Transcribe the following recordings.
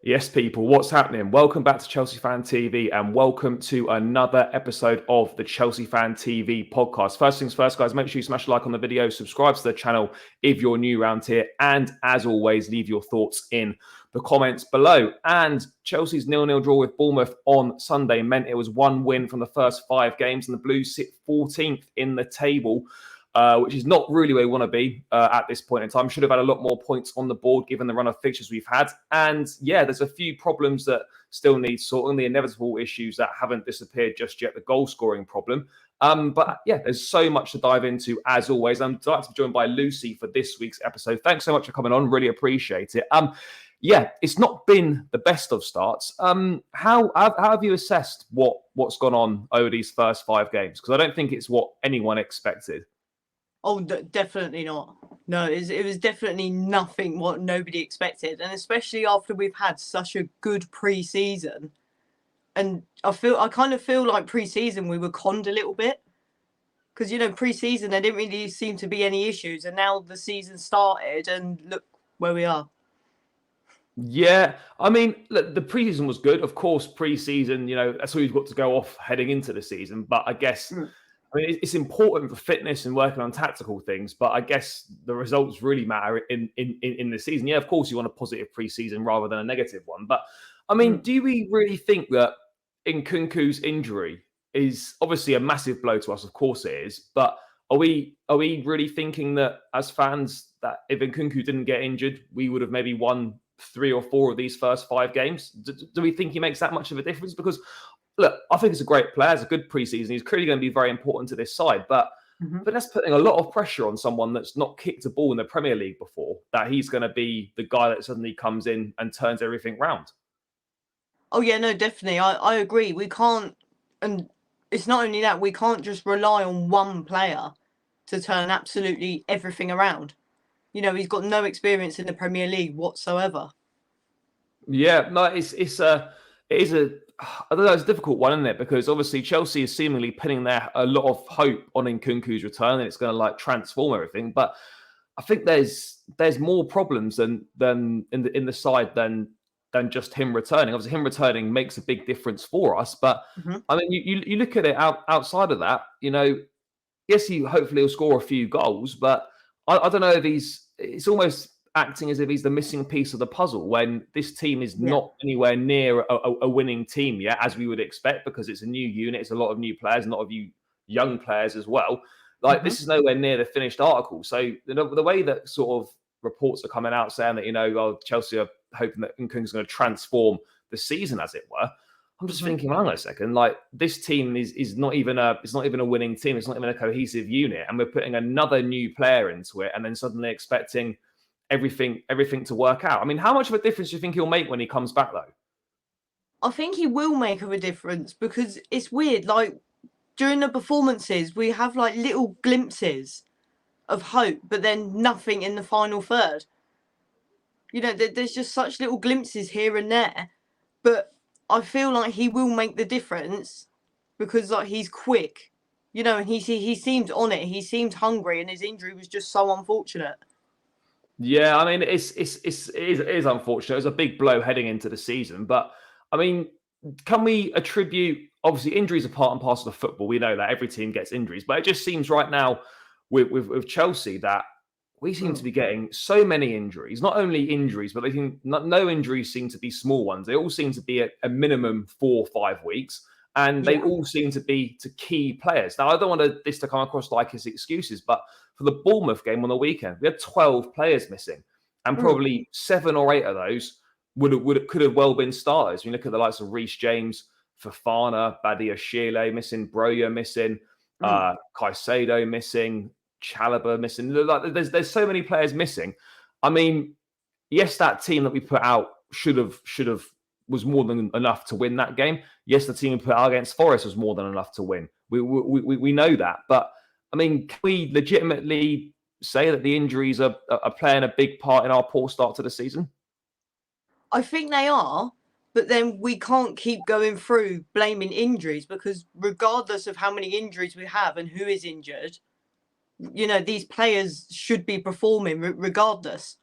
Yes, people, what's happening? Welcome back to Chelsea Fan TV and welcome to another episode of the Chelsea Fan TV podcast. First things first, guys, make sure you smash a like on the video, subscribe to the channel if you're new around here, and as always, leave your thoughts in the comments below. And Chelsea's 0-0 draw with Bournemouth on Sunday meant it was one win from the first 5 games, and the Blues sit 14th in the table. Which is not really where we want to be at this point in time. Should have had a lot more points on the board given the run of fixtures we've had. And yeah, there's a few problems that still need sorting, the inevitable issues that haven't disappeared just yet, the goal scoring problem. But yeah, there's so much to dive into as always. I'm delighted to be joined by Lucy for this week's episode. Thanks so much for coming on. Really appreciate it. Yeah, it's not been the best of starts. How have you assessed what's gone on over these first 5 games? Because I don't think it's what anyone expected. Oh, definitely not. No, it was definitely nothing what nobody expected. And especially after we've had such a good pre-season. And I kind of feel like pre-season we were conned a little bit. Because, pre-season there didn't really seem to be any issues. And now the season started and look where we are. Yeah, I mean, look, the preseason was good. Of course, preseason, that's all you've got to go off heading into the season. But I guess... I mean, it's important for fitness and working on tactical things, but I guess the results really matter in the season. Yeah, of course, you want a positive pre-season rather than a negative one. But, I mean, do we really think that Nkunku's injury is obviously a massive blow to us? Of course it is. But are we really thinking that as fans, that if Nkunku didn't get injured, we would have maybe won 3 or 4 of these first 5 games? Do we think he makes that much of a difference? Because look, I think he's a great player. It's a good preseason. He's clearly going to be very important to this side. But that's putting a lot of pressure on someone that's not kicked a ball in the Premier League before, that he's going to be the guy that suddenly comes in and turns everything round. Oh, yeah, no, definitely. I agree. We can't, and it's not only that, we can't just rely on one player to turn absolutely everything around. He's got no experience in the Premier League whatsoever. Yeah, no, it is a, I don't know, it's a difficult one, isn't it? Because obviously Chelsea is seemingly pinning a lot of hope on Nkunku's return, and it's going to transform everything. But I think there's more problems than in the side than just him returning. Obviously, him returning makes a big difference for us. But I mean, you look at it outside of that. Yes, hopefully he'll score a few goals, but I don't know if it's almost acting as if he's the missing piece of the puzzle when this team is not anywhere near a winning team yet, as we would expect, because it's a new unit, it's a lot of new players, a lot of young players as well. This is nowhere near the finished article. So the way that sort of reports are coming out saying that, Chelsea are hoping that Nkunku's going to transform the season, as it were. I'm just thinking, hang on a second, this team is not even it's not even a winning team, it's not even a cohesive unit, and we're putting another new player into it and then suddenly expecting everything to work out. I mean, how much of a difference do you think he'll make when he comes back, though? I think he will make a difference because it's weird. During the performances, we have little glimpses of hope, but then nothing in the final third. There's just such little glimpses here and there, but I feel like he will make the difference because he's quick, and he seemed on it. He seemed hungry, and his injury was just so unfortunate. Yeah, I mean, it is unfortunate. It was a big blow heading into the season. But, I mean, can we attribute... Obviously, injuries are part and parcel of football. We know that every team gets injuries. But it just seems right now with Chelsea that we seem to be getting so many injuries. Not only injuries, but no injuries seem to be small ones. They all seem to be a minimum 4 or 5 weeks. And they all seem to be to key players. Now, I don't want this to come across like it's excuses, but for the Bournemouth game on the weekend, we had 12 players missing, and probably 7 or 8 of those could have well been starters. When you look at the likes of Reece James, Fofana, Badiashile missing, Broja missing, Caicedo missing, Chalobah missing. There's so many players missing. I mean, yes, that team that we put out should have was more than enough to win that game. Yes, the team we put out against Forest was more than enough to win. We know that. But, I mean, can we legitimately say that the injuries are playing a big part in our poor start to the season? I think they are, but then we can't keep going through blaming injuries because regardless of how many injuries we have and who is injured, these players should be performing regardless.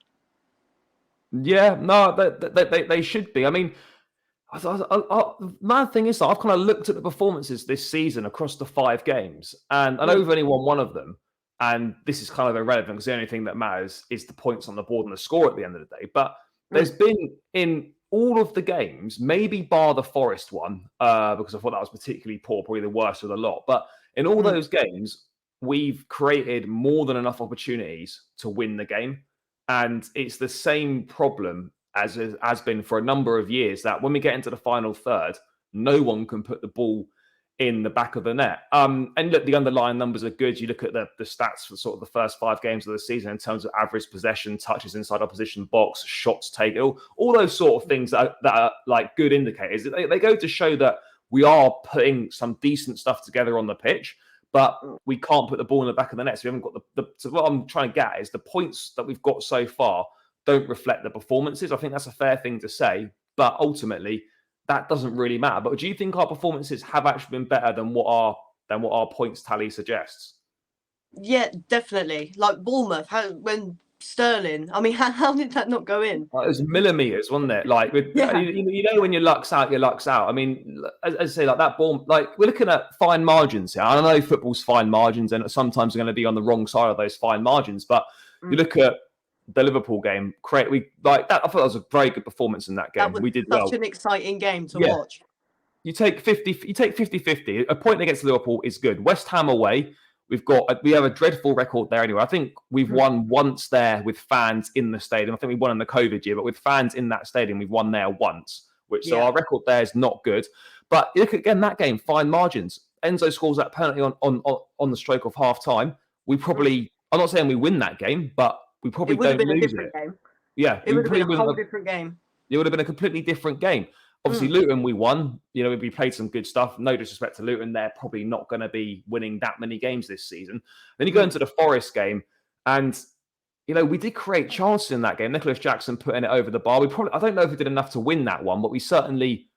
Yeah, no, they should be. I mean, the mad thing is that I've kind of looked at the performances this season across the 5 games, and I know Mm, we've only won one of them. And this is kind of irrelevant because the only thing that matters is the points on the board and the score at the end of the day. But there's mm, been in all of the games, maybe bar the Forest one, because I thought that was particularly poor, probably the worst of the lot. But in all mm. those games, we've created more than enough opportunities to win the game. And it's the same problem as has been for a number of years that when we get into the final third, no one can put the ball in the back of the net. And look, the underlying numbers are good. You look at the stats for sort of the first 5 games of the season in terms of average possession, touches inside opposition box, shots taken, all those sort of things that are like good indicators. They go to show that we are putting some decent stuff together on the pitch, but we can't put the ball in the back of the net. So we haven't got so what I'm trying to get is the points that we've got so far don't reflect the performances. I think that's a fair thing to say, but ultimately that doesn't really matter. But do you think our performances have actually been better than what our points tally suggests? Yeah, definitely. Like Bournemouth, when Sterling, I mean, how did that not go in? It was millimeters, wasn't it? Like Yeah. you know, when your luck's out, your luck's out. I mean, as I say, like that ball, like we're looking at fine margins here. I know football's fine margins, and sometimes we're going to be on the wrong side of those fine margins. But you Mm. look at the Liverpool game, we like that. I thought that was a very good performance in that That game. was We did such well. an exciting game to Yeah, watch. you take 50-50. A point against Liverpool is good. West Ham away, we have a dreadful record there anyway. I think we've Mm. won once there with fans in the stadium. I think we won in the COVID year, but with fans in that stadium, we've won there once. So Yeah. our record there is not good. But you look again that game, fine margins. Enzo scores that penalty on the stroke of half time. We Mm. probably, I'm not saying we win that game, but we It probably would have don't been a lose different it. game. Yeah, It we would have been probably a wouldn't whole have. different game. It would have been a completely different game. Obviously, Mm. Luton, we won. You know, we played some good stuff. No disrespect to Luton, they're probably not going to be winning that many games this season. Then you go Mm. into the Forest game, and you know we did create chances in that game. Nicholas Jackson putting it over the bar. I don't know if we did enough to win that one, but we certainly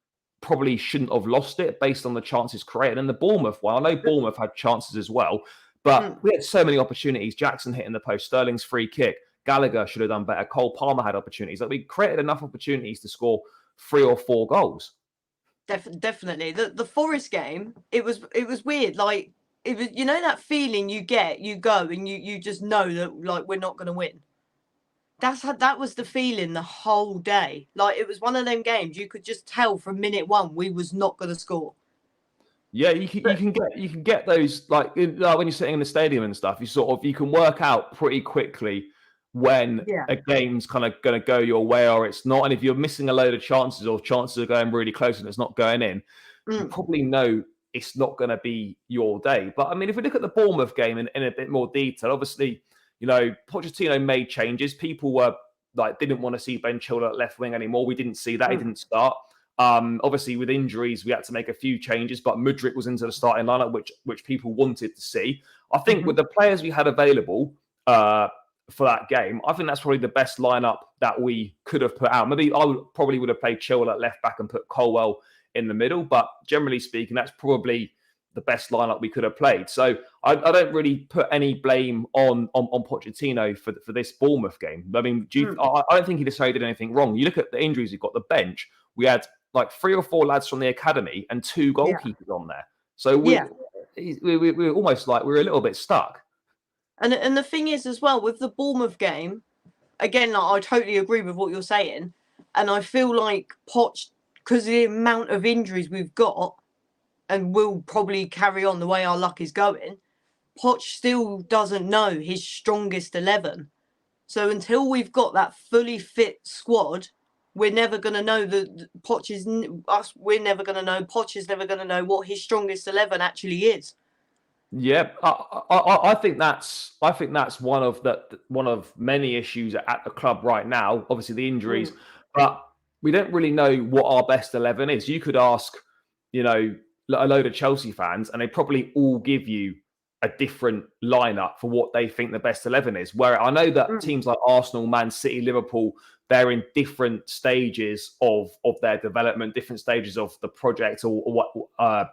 probably shouldn't have lost it based on the chances created. And the Bournemouth one, I know Bournemouth had chances as well, but Mm. we had so many opportunities. Jackson hitting the post, Sterling's free kick. Gallagher should have done better. Cole Palmer had opportunities. Like we created enough opportunities to score 3 or 4 goals. Definitely. The Forest game, it was weird. Like it was, that feeling you get, you go and you just know that like we're not going to win. That was the feeling the whole day. Like it was one of them games you could just tell from minute one we was not going to score. Yeah, you can get those like when you're sitting in the stadium and stuff. You can work out pretty quickly when Yeah. a game's kind of going to go your way or it's not. And if you're missing a load of chances or chances are going really close and it's not going in, you Mm. probably know it's not going to be your day. But I mean, if we look at the Bournemouth game in a bit more detail, obviously, you know, Pochettino made changes. People were like didn't want to see Ben Chilwell at left wing anymore. We didn't see that. He Mm. didn't start. Obviously, with injuries, we had to make a few changes, but Mudryk was into the starting lineup, which people wanted to see. I think Hmm. with the players we had available for that game, I think that's probably the best lineup that we could have put out. Maybe probably would have played Chilwell at left back and put Colwell in the middle, but generally speaking, that's probably the best lineup we could have played. So I don't really put any blame on Pochettino for this Bournemouth game. I mean, Mm. I don't think he necessarily did anything wrong. You look at the injuries you've got, the bench. We had like 3 or 4 lads from the academy and 2 Yeah. goalkeepers on there. So Yeah. we were almost like we were a little bit stuck. And the thing is as well with the Bournemouth game, again, like, I totally agree with what you're saying, and I feel like Poch, because the amount of injuries we've got, and will probably carry on the way our luck is going, Poch still doesn't know his strongest 11. So until we've got that fully fit squad, we're never going to know that Poch is us. We're never going to know. Poch is never going to know what his strongest 11 actually is. Yeah, I think that's one of many issues at the club right now. Obviously, the injuries, Mm. but we don't really know what our best 11 is. You could ask, you know, a load of Chelsea fans, and they probably all give you a different lineup for what they think the best 11 is. Where I know that Mm. teams like Arsenal, Man City, Liverpool, they're in different stages of their development, different stages of the project or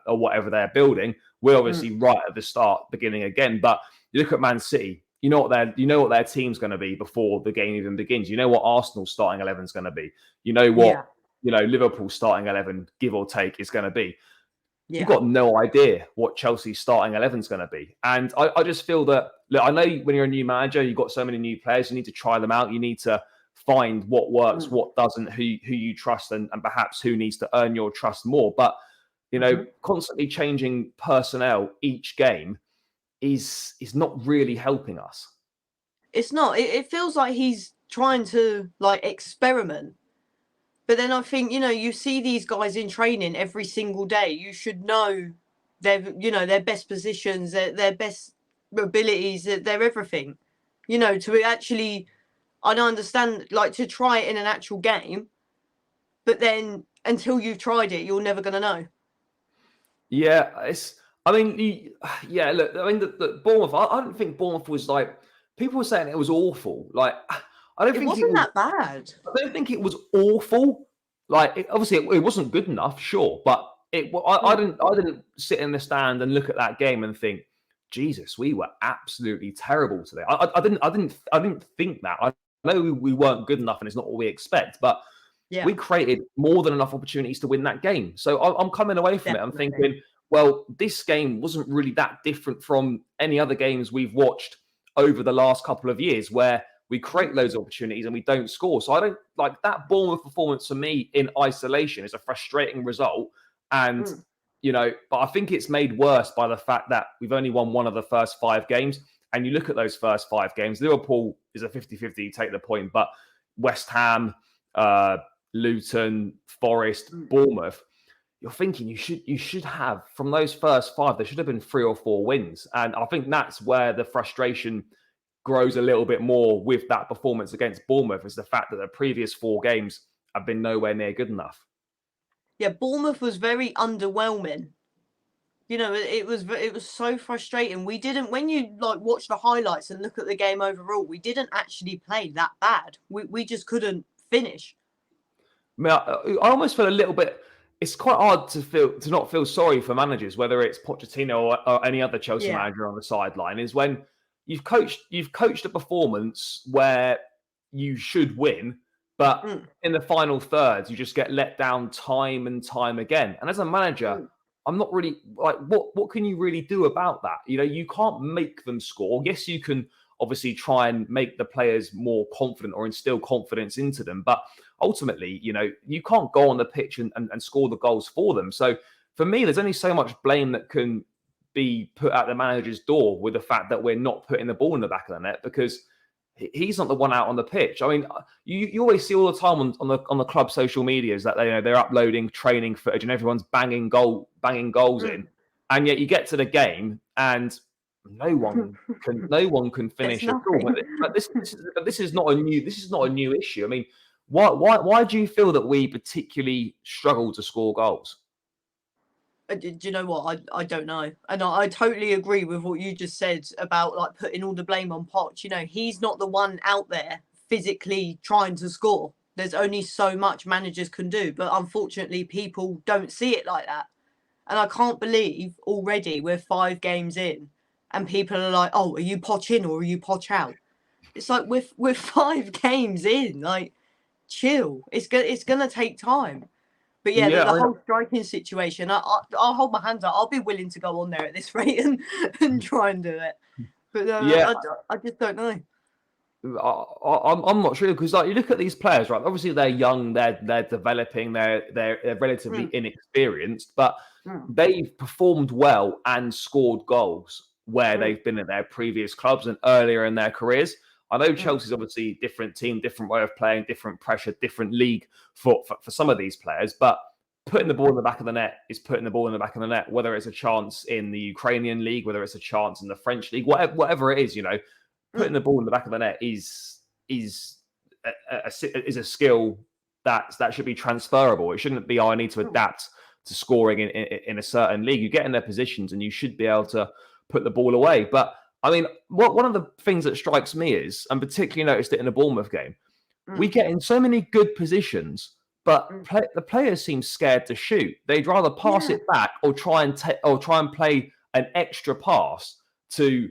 whatever they're building. We're Mm. obviously right at the start, beginning again. But you look at Man City, you know what their team's going to be before the game even begins. You know what Arsenal's starting 11 is going to be. You know what Liverpool's starting 11, give or take, is going to be. Yeah. You've got no idea what Chelsea's starting 11 is going to be. And I just feel that, look, I know when you're a new manager, you've got so many new players, you need to try them out. You need to find what works, what doesn't, who you trust, and perhaps who needs to earn your trust more. But, constantly changing personnel each game is not really helping us. It's not. It feels like he's trying to like experiment. But then I think, you see these guys in training every single day. You should know their best positions, their best abilities, their everything. To actually, I don't understand, like to try it in an actual game, but then until you've tried it, you're never going to know. Yeah, look, I mean, the Bournemouth, I don't think Bournemouth was like, people were saying it was awful. Like, I don't think it wasn't that bad. I don't think it was awful. Like, obviously, it wasn't good enough, sure, but I didn't sit in the stand and look at that game and think, Jesus, we were absolutely terrible today. I didn't think that. I know we weren't good enough, and it's not what we expect, but we created more than enough opportunities to win that game. So I'm coming away from it. I'm thinking, well, this game wasn't really that different from any other games we've watched over the last couple of years, where we create loads of opportunities and we don't score. So I don't like that. Bournemouth performance for me in isolation is a frustrating result. And, but I think it's made worse by the fact that we've only won one of the first 5 games. And you look at those first 5 games, Liverpool is a 50-50, take the point. But West Ham, Luton, Forest, Bournemouth, you're thinking you should have, from those first 5, there should have been 3 or 4 wins. And I think that's where the frustration grows a little bit more with that performance against Bournemouth, is the fact that the previous 4 games have been nowhere near good enough. Yeah, Bournemouth was very underwhelming. It was so frustrating. We didn't, when you like watch the highlights and look at the game overall, we didn't actually play that bad. We just couldn't finish. I mean, I almost feel a little bit. It's quite hard to not feel sorry for managers, whether it's Pochettino or any other Chelsea manager on the sideline, is when you've coached a performance where you should win, but in the final thirds you just get let down time and time again. And as a manager, I'm not really like, what can you really do about that? You can't make them score. Yes, you can obviously try and make the players more confident or instill confidence into them, but ultimately, you can't go on the pitch and score the goals for them. So for me, there's only so much blame that can be put at the manager's door with the fact that we're not putting the ball in the back of the net, because he's not the one out on the pitch. I mean, you always see all the time on the club social medias that they're uploading training footage and everyone's banging goals in, and yet you get to the game and no one can finish at all. But this is not a new issue. I mean, why do you feel that we particularly struggle to score goals? Do you know what? I don't know. And I totally agree with what you just said about like putting all the blame on Poch. He's not the one out there physically trying to score. There's only so much managers can do. But unfortunately, people don't see it like that. And I can't believe already we're 5 games in and people are like, oh, are you Poch in or are you Poch out? It's like we're 5 games in. Like, chill. It's gonna take time. But the whole striking situation, I'll hold my hands up. I'll be willing to go on there at this rate and try and do it. But I just don't know. I'm not sure, because like you look at these players, right? Obviously they're young, they're developing, they're relatively inexperienced, but they've performed well and scored goals where they've been at their previous clubs and earlier in their careers. I know Chelsea's obviously different team, different way of playing, different pressure, different league for some of these players, but putting the ball in the back of the net is putting the ball in the back of the net, whether it's a chance in the Ukrainian league, whether it's a chance in the French league, whatever it is, putting the ball in the back of the net is a skill that should be transferable. It shouldn't be, I need to adapt to scoring in a certain league. You get in their positions and you should be able to put the ball away. But I mean, one of the things that strikes me is, and particularly noticed it in the Bournemouth game, we get in so many good positions, but the players seem scared to shoot. They'd rather pass it back or try and play an extra pass to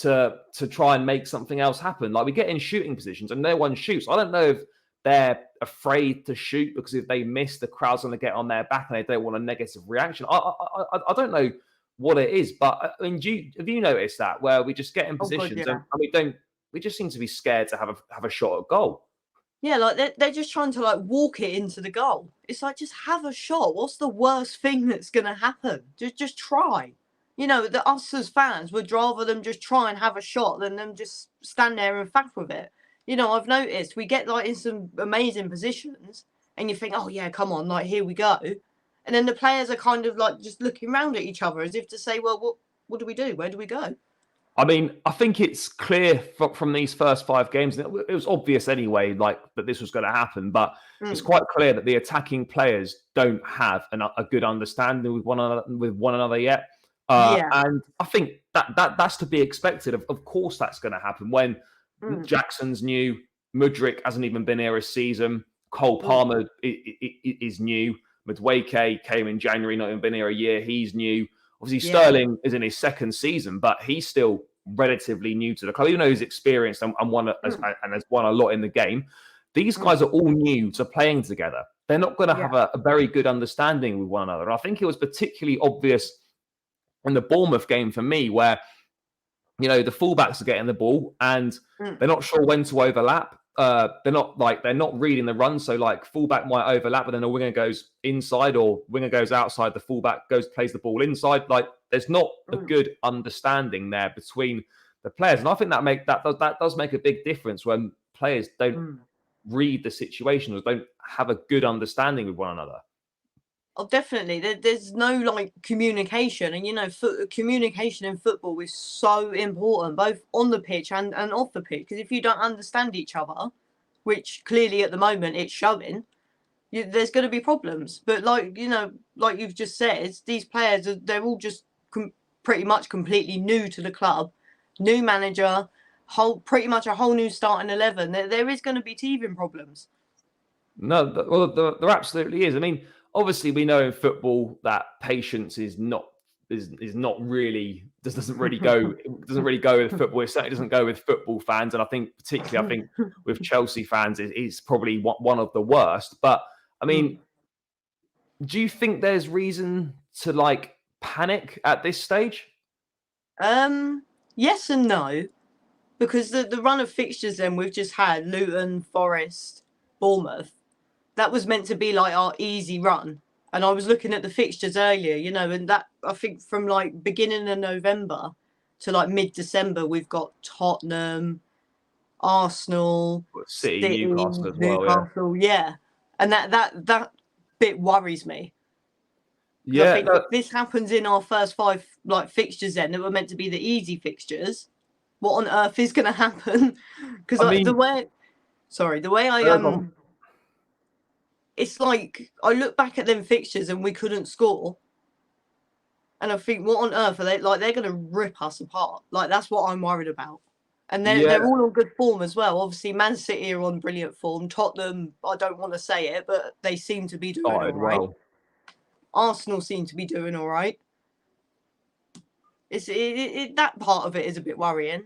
to try and make something else happen. Like we get in shooting positions and no one shoots. I don't know if they're afraid to shoot because if they miss, the crowd's going to get on their back and they don't want a negative reaction. I don't know what it is, but I mean, have you noticed that where we just get in positions and we just seem to be scared to have a shot at goal? Yeah, like they're just trying to like walk it into the goal. It's like, just have a shot. What's the worst thing that's going to happen? Just try. You know, us as fans would rather them just try and have a shot than them just stand there and faff with it. You know, I've noticed we get like in some amazing positions and you think, oh yeah, come on, like here we go. And then the players are kind of like just looking around at each other as if to say, well, what do we do? Where do we go? I mean, I think it's clear from these first 5 games, and it was obvious anyway, like that this was going to happen. But it's quite clear that the attacking players don't have a good understanding with one another yet. And I think that's to be expected. Of course, that's going to happen when Jackson's new, Mudryk hasn't even been here a season. Cole Palmer is new. Mudryk came in January, not even been here a year. He's new. Obviously, Sterling is in his 2nd season, but he's still relatively new to the club, even though he's experienced and has won a lot in the game. These guys are all new to playing together. They're not going to have a very good understanding with one another. And I think it was particularly obvious in the Bournemouth game for me, where the fullbacks are getting the ball and they're not sure when to overlap. They're not reading the run. So like fullback might overlap, but then a winger goes inside or winger goes outside. The fullback plays the ball inside. Like there's not a good understanding there between the players. And I think that does make a big difference when players don't read the situation or don't have a good understanding with one another. Oh, definitely. There's no like communication, and communication in football is so important, both on the pitch and off the pitch. Because if you don't understand each other, which clearly at the moment it's showing, there's going to be problems. But like you've just said, these players they're all just pretty much completely new to the club, new manager, pretty much a whole new starting 11. There is going to be teething problems. No, there absolutely is. I mean, obviously, we know in football that patience is not really doesn't really go with football. It certainly doesn't go with football fans, and I think particularly with Chelsea fans is probably one of the worst. But I mean, do you think there's reason to like panic at this stage? Yes and no, because the run of fixtures then we've just had Luton, Forest, Bournemouth. That was meant to be like our easy run. And I was looking at the fixtures earlier, and that I think from like beginning of November to like mid-December, we've got Tottenham, Arsenal, City, Newcastle as well. Yeah. And that bit worries me. Yeah. I think if this happens in our first 5 like fixtures then that were meant to be the easy fixtures, what on earth is going to happen? Because the way I it's like I look back at them fixtures and we couldn't score, and I think, what on earth are they like? They're going to rip us apart. Like that's what I'm worried about. And they're all on good form as well. Obviously, Man City are on brilliant form. Tottenham, I don't want to say it, but they seem to be doing all right. Well. Arsenal seem to be doing all right. That part of it is a bit worrying.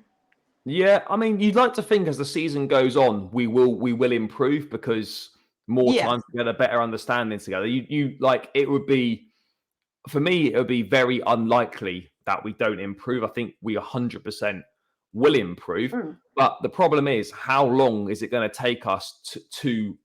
Yeah, I mean, you'd like to think as the season goes on, we will improve because more time together, better understanding together. You like it would be, for me, it would be very unlikely that we don't improve. I think we 100% will improve. But the problem is, how long is it going to take us to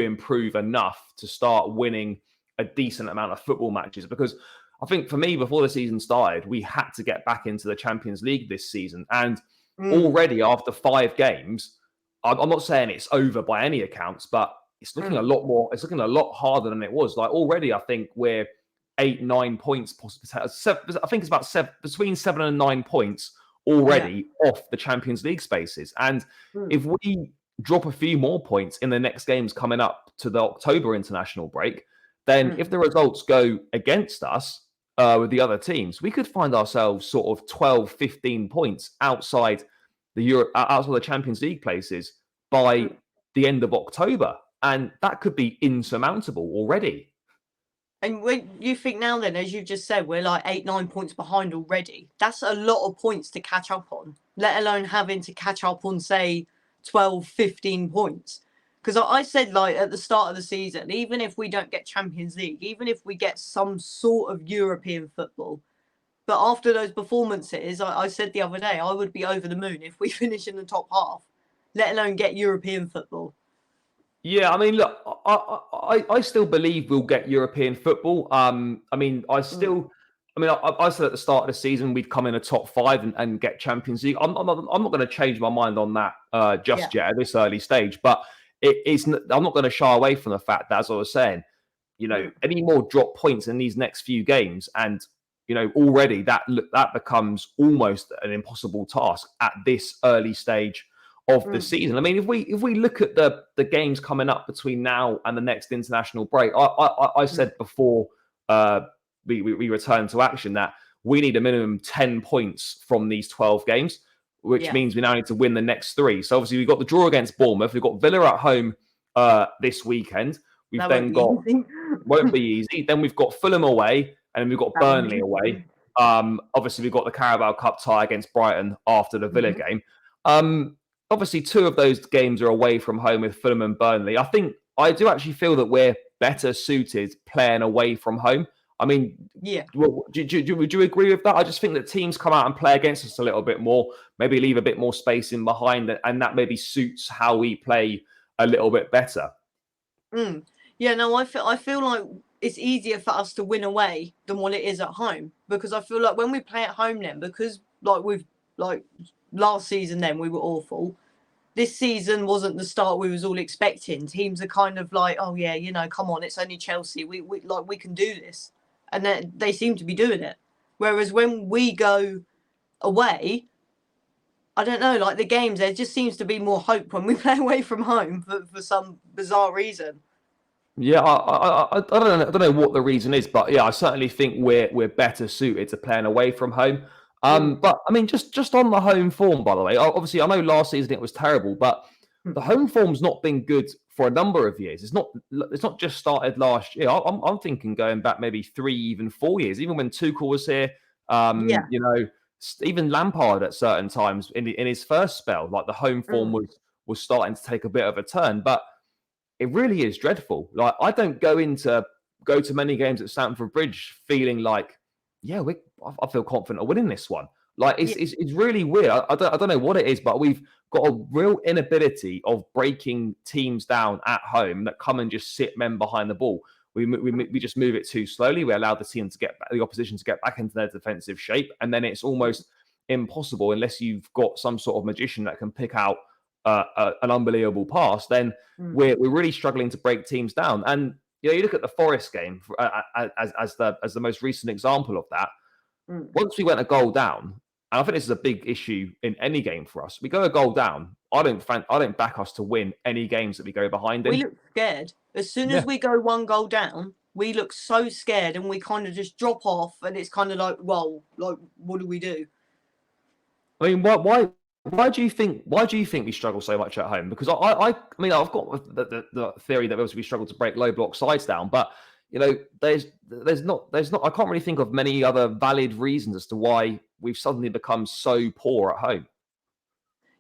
improve enough to start winning a decent amount of football matches? Because I think for me, before the season started, we had to get back into the Champions League this season. And already after 5 games, I'm not saying it's over by any accounts, but it's looking a lot more. It's looking a lot harder than it was. Like already, I think we're 8-9 points. I think it's about between 7 and 9 points already off the Champions League spaces. And if we drop a few more points in the next games coming up to the October international break, then if the results go against us with the other teams, we could find ourselves sort of 12, 15 points outside the Champions League places by the end of October. And that could be insurmountable already. And when you think now, then, as you've just said, we're like 8, 9 points behind already. That's a lot of points to catch up on, let alone having to catch up on, say, 12, 15 points. Because I said, like, at the start of the season, even if we don't get Champions League, even if we get some sort of European football, but after those performances, I said the other day, I would be over the moon if we finish in the top half, let alone get European football. Yeah, I mean, look, I still believe we'll get European football. I mean, I said at the start of the season we'd come in a top 5 and get Champions League. I'm not going to change my mind on that just yet at this early stage. But I'm not going to shy away from the fact that, as I was saying, any more drop points in these next few games, and already that becomes almost an impossible task at this early stage of the season. I mean, if we look at the games coming up between now and the next international break, I said before we return to action that we need a minimum 10 points from these 12 games, which means we now need to win the next 3. So obviously we've got the draw against Bournemouth, we've got Villa at home this weekend. We've then got won't be easy. Then we've got Fulham away, and then we've got Burnley away. Obviously we've got the Carabao Cup tie against Brighton after the Villa game. Obviously, 2 of those games are away from home with Fulham and Burnley. I do actually feel that we're better suited playing away from home. I mean, would you agree with that? I just think that teams come out and play against us a little bit more, maybe leave a bit more space in behind, and that maybe suits how we play a little bit better. Yeah, no, I feel like it's easier for us to win away than what it is at home, because I feel like when we play at home then, because last season then we were awful. This season wasn't the start we was all expecting. Teams are kind of like, oh yeah, come on, it's only Chelsea. We can do this, and they seem to be doing it. Whereas when we go away, I don't know, like the games, there just seems to be more hope when we play away from home for some bizarre reason. Yeah, I don't know what the reason is, but yeah, I certainly think we're better suited to playing away from home. But I mean, just on the home form, by the way, obviously I know last season it was terrible, but the home form's not been good for a number of years. It's not just started last year. I'm thinking going back maybe 3, even 4 years, even when Tuchel was here. Even Lampard at certain times in his first spell, like the home form was starting to take a bit of a turn, but it really is dreadful. Like, I don't go to many games at Stamford Bridge feeling like, I feel confident of winning this one. Like, it's really weird. I don't know what it is, but we've got a real inability of breaking teams down at home that come and just sit men behind the ball. We just move it too slowly. We allow the opposition to get back into their defensive shape, and then it's almost impossible unless you've got some sort of magician that can pick out an unbelievable pass. Then we're really struggling to break teams down. And you look at the Forest game as the most recent example of that. Once we went a goal down, and I think this is a big issue in any game for us. We go a goal down. I don't back us to win any games that we go behind in. We look scared. As soon as we go 1 goal down, we look so scared, and we kind of just drop off, and it's kind of like, well, like, what do we do? I mean, why do you think we struggle so much at home? Because I mean, I've got the theory that obviously we struggle to break low block sides down, but there's not I can't really think of many other valid reasons as to why we've suddenly become so poor at home.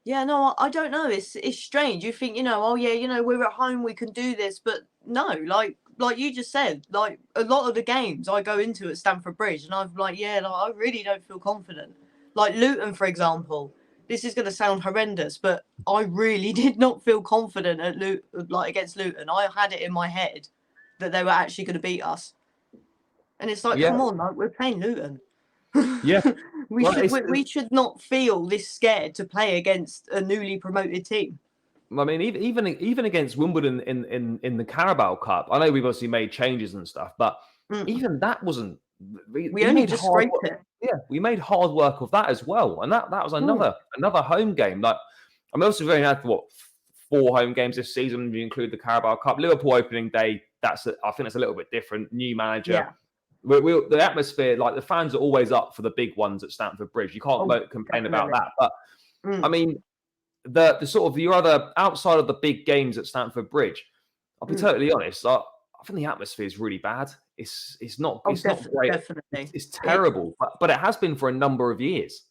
Yeah, no, I don't know. It's strange. You think, we're at home, we can do this, but no, like you just said, like a lot of the games I go into at Stamford Bridge, and I'm like, I really don't feel confident. Like Luton, for example. This is going to sound horrendous, but I really did not feel confident at against Luton. I had it in my head that they were actually going to beat us, and it's like, come on, like, we're playing Luton. Yeah, we should not feel this scared to play against a newly promoted team. I mean, even against Wimbledon in the Carabao Cup, I know we've obviously made changes and stuff, but even that wasn't. We only just scraped it. Yeah, we made hard work of that as well, and that was another home game. Like, I'm also very happy for 4 home games this season. If you include the Carabao Cup, Liverpool opening day. I think that's a little bit different. New manager. Yeah. The atmosphere, like the fans are always up for the big ones at Stamford Bridge. You can't complain about that. But I mean, the sort of your other outside of the big games at Stamford Bridge, I'll be totally honest. I think the atmosphere is really bad. It's not Oh, great. definitely. It's It, terrible, but it has been for a number of years.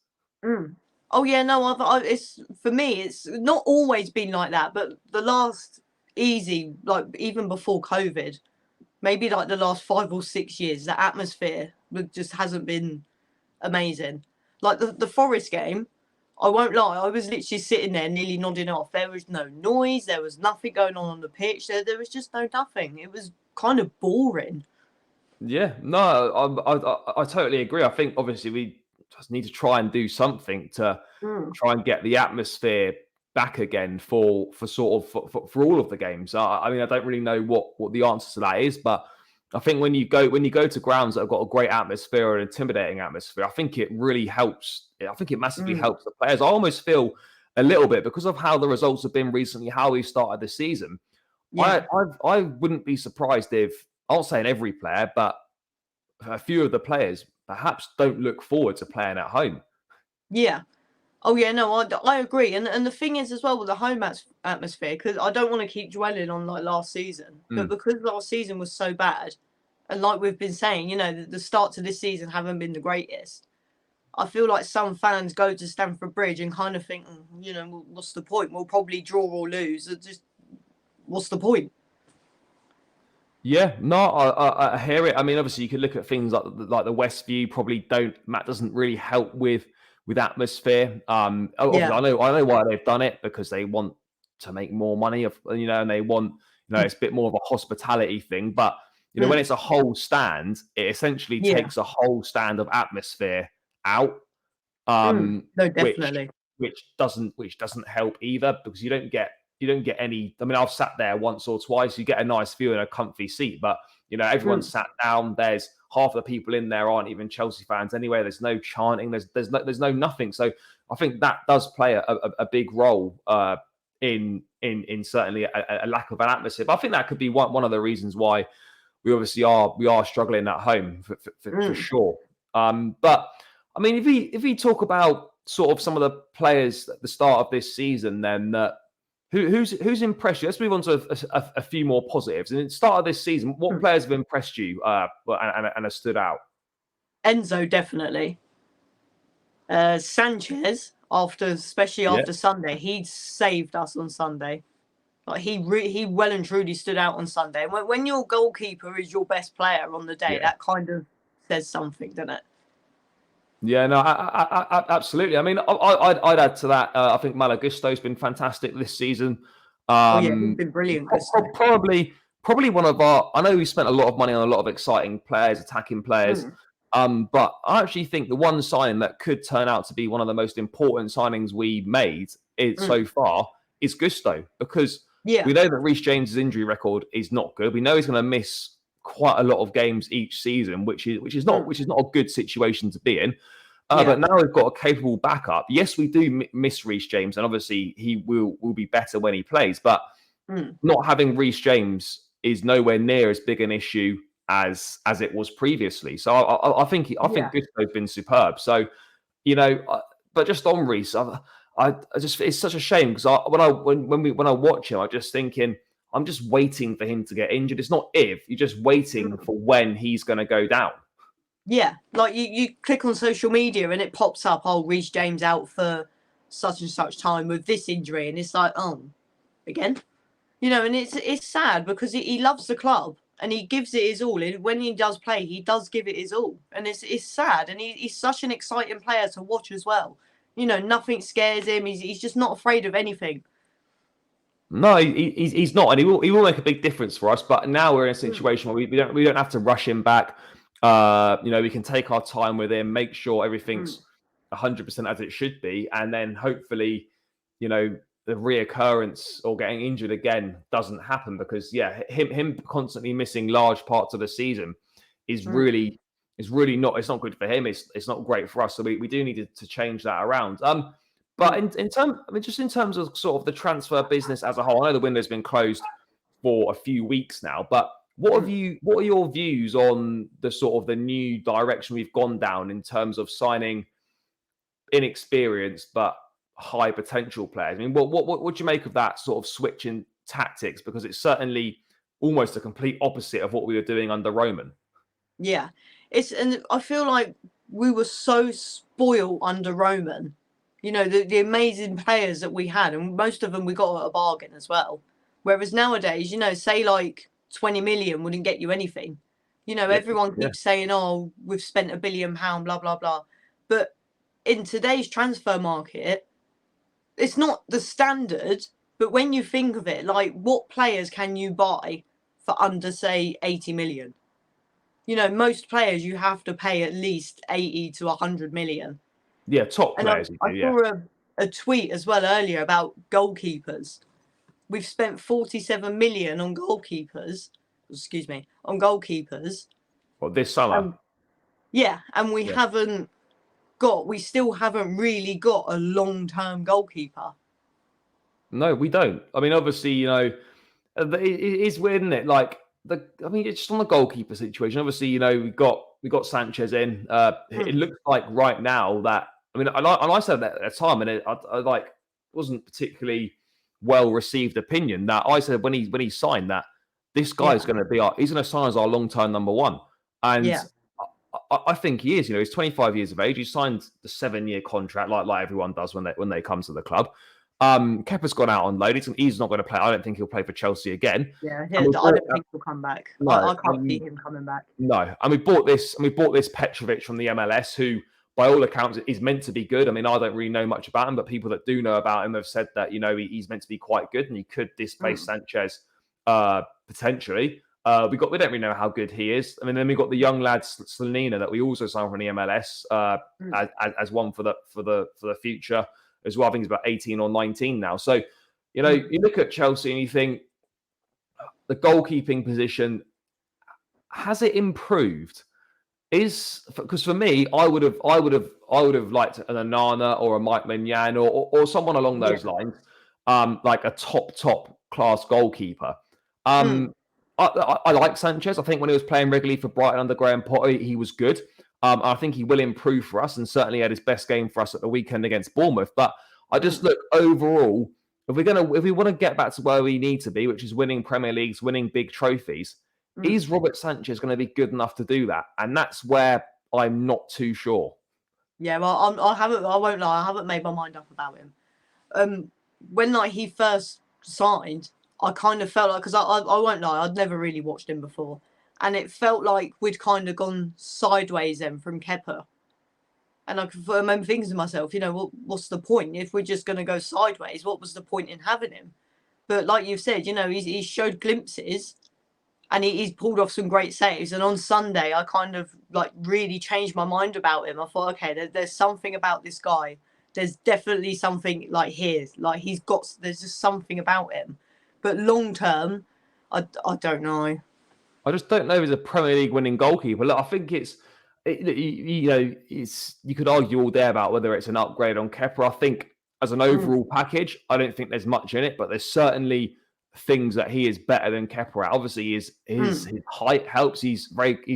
mm. Oh yeah, no, it's for me. It's not always been like that, but the last easy, like even before COVID, maybe like the last 5 or 6 years, the atmosphere just hasn't been amazing. Like the Forest game, I won't lie, I was literally sitting there nearly nodding off. There was no noise, there was nothing going on the pitch. There was just nothing. It was kind of boring. Yeah, no, I totally agree. I think obviously we just need to try and do something to Mm. try and get the atmosphere back again for sort of for all of the games. I mean, I don't really know what the answer to that is, but I think when you go to grounds that have got a great atmosphere or an intimidating atmosphere, I think it really helps. I think it massively Mm. helps the players. I almost feel a little bit because of how the results have been recently, how we started the season. Yeah. I wouldn't be surprised if, I won't say in every player, but a few of the players perhaps don't look forward to playing at home. Yeah. Oh yeah, no, I agree. And the thing is as well with the home atmosphere, because I don't want to keep dwelling on like last season, but Mm. because last season was so bad, and like we've been saying, the start to this season haven't been the greatest. I feel like some fans go to Stamford Bridge and kind of think, what's the point? We'll probably draw or lose. Just what's the point? Yeah, no, I hear it. I mean, obviously, you could look at things like the West View. Probably don't. Matt doesn't really help with atmosphere. Obviously, Yeah. I know why they've done it because they want to make more money. And they want it's a bit more of a hospitality thing. But when Mm. it's a whole stand, it essentially Yeah. takes a whole stand of atmosphere out, Mm. No, which definitely. doesn't help either because you don't get any. I mean, I've sat there once or twice. You get a nice view in a comfy seat, but everyone's Mm. sat down. There's half the people in there aren't even Chelsea fans anyway. There's no chanting. There's no nothing. So I think that does play a big role in certainly a lack of an atmosphere. But I think that could be one of the reasons why we are struggling at home for Mm. sure. But I mean, if we talk about sort of some of the players at the start of this season, then who's impressed you? Let's move on to a few more positives. And at the start of this season, what Mm. players have impressed you and have stood out? Enzo definitely. Sanchez, especially Yeah, after Sunday, he saved us on Sunday. Like he well and truly stood out on Sunday. And when your goalkeeper is your best player on the day, yeah. that kind of says something, doesn't it? Yeah, no, absolutely. I mean, I'd add to that. I think Malagusto's been fantastic this season. Oh yeah, he's Um, been brilliant, Gusto. probably one of our. I know we spent a lot of money on a lot of exciting players, attacking players. Mm. But I actually think the one signing that could turn out to be one of the most important signings we made Mm. so far is Gusto, because Yeah. we know that Reece James's injury record is not good. We know he's going to miss quite a lot of games each season, which is not Mm. a good situation to be in. Yeah. But now we've got a capable backup. Yes, we do miss Reece James, and obviously he will be better when he plays. But Mm. not having Reece James is nowhere near as big an issue as it was previously. So I think Yeah. Gusto's been superb. So you know, but just on Reece, I just it's such a shame because when I watch him, I'm just thinking I'm just waiting for him to get injured. It's not if you're just waiting Mm. for when he's going to go down. Yeah. Like you click on social media and it pops up, oh, Reece James out for such and such time with this injury, and it's like, oh, again. And it's sad because he loves the club and he gives it his all. And when he does play, he does give it his all, and it's sad. And he's such an exciting player to watch as well. Nothing scares him. He's just not afraid of anything. No, he's not, and he will make a big difference for us. But now we're in a Mm. situation where we don't have to rush him back. We can take our time with him, make sure Mm. everything's 100% as it should be, and then hopefully, the reoccurrence or getting injured again doesn't happen because him constantly missing large parts of the season is Mm. really not. It's not good for him. It's not great for us. So we do need to change that around. But Mm. in terms, I mean, just in terms of sort of the transfer business as a whole, I know the window's been closed for a few weeks now, but Mm. what are your views on the sort of the new direction we've gone down in terms of signing inexperienced but high potential players? I mean, what do you make of that sort of switch in tactics? Because it's certainly almost the complete opposite of what we were doing under Roman. Yeah, and I feel like we were so spoiled under Roman. You know, the amazing players that we had, and most of them we got at a bargain as well. Whereas nowadays, you know, say like 20 million wouldn't get you anything. You know, everyone keeps saying, "Oh, we've spent £1 billion, blah blah blah," but in today's transfer market, it's not the standard. But when you think of it, like, what players can you buy for under, say, 80 million? You know, most players you have to pay at least 80 to 100 million. Yeah, top And players. I saw a tweet as well earlier about goalkeepers. We've spent 47 million on goalkeepers. Excuse me, on goalkeepers. Well, this summer. Yeah, and we still haven't really got a long-term goalkeeper. No, we don't. I mean, obviously, you know, it is weird, isn't it? Like I mean, it's just on the goalkeeper situation. Obviously, you know, we got Sanchez in. It looks like right now that, I mean, I said that at the time, and I like wasn't particularly well received opinion that I said when he signed that this guy is going to be he's going to sign as our long term number one, and I think he is. You know, he's 25 years of age. He signed the 7-year contract like everyone does when they come to the club. Kepa's gone out on loan. He's not going to play. I don't think he'll play for Chelsea again. Yeah, I don't think he'll come back. No, I can't see him coming back. No, and we bought this Petrovic from the MLS, who, by all accounts, is meant to be good. I mean, I don't really know much about him, but people that do know about him have said that, you know, he's meant to be quite good and he could displace Sanchez potentially. We don't really know how good he is. I mean, then we got the young lad Slanina that we also signed from the MLS as one for the future as well. I think he's about 18 or 19 now. So, you know, you look at Chelsea and you think the goalkeeping position, has it improved? Because for me, I would have liked an Onana or a Mike Maignan or someone along those lines, like a top class goalkeeper. I like Sanchez. I think when he was playing regularly for Brighton under Graham Potter, he was good. I think he will improve for us, and certainly had his best game for us at the weekend against Bournemouth. But I just look overall, if we want to get back to where we need to be, which is winning Premier Leagues, winning big trophies, is Robert Sanchez going to be good enough to do that? And that's where I'm not too sure. Yeah, well, I won't lie, I haven't made my mind up about him. When he first signed, I kind of felt like, because I won't lie, I'd never really watched him before, and it felt like we'd kind of gone sideways then from Kepa. And I remember thinking to myself, you know, what's the point if we're just going to go sideways? What was the point in having him? But like you've said, you know, he's showed glimpses. And he's pulled off some great saves. And on Sunday, I kind of really changed my mind about him. I thought, okay, there's something about this guy. There's definitely something here. There's just something about him. But long term, I don't know. I just don't know if he's a Premier League winning goalkeeper. Look, I think you could argue all day about whether it's an upgrade on Kepa. I think as an overall package, I don't think there's much in it, but there's certainly things that he is better than Kepa at. Obviously, his height helps. He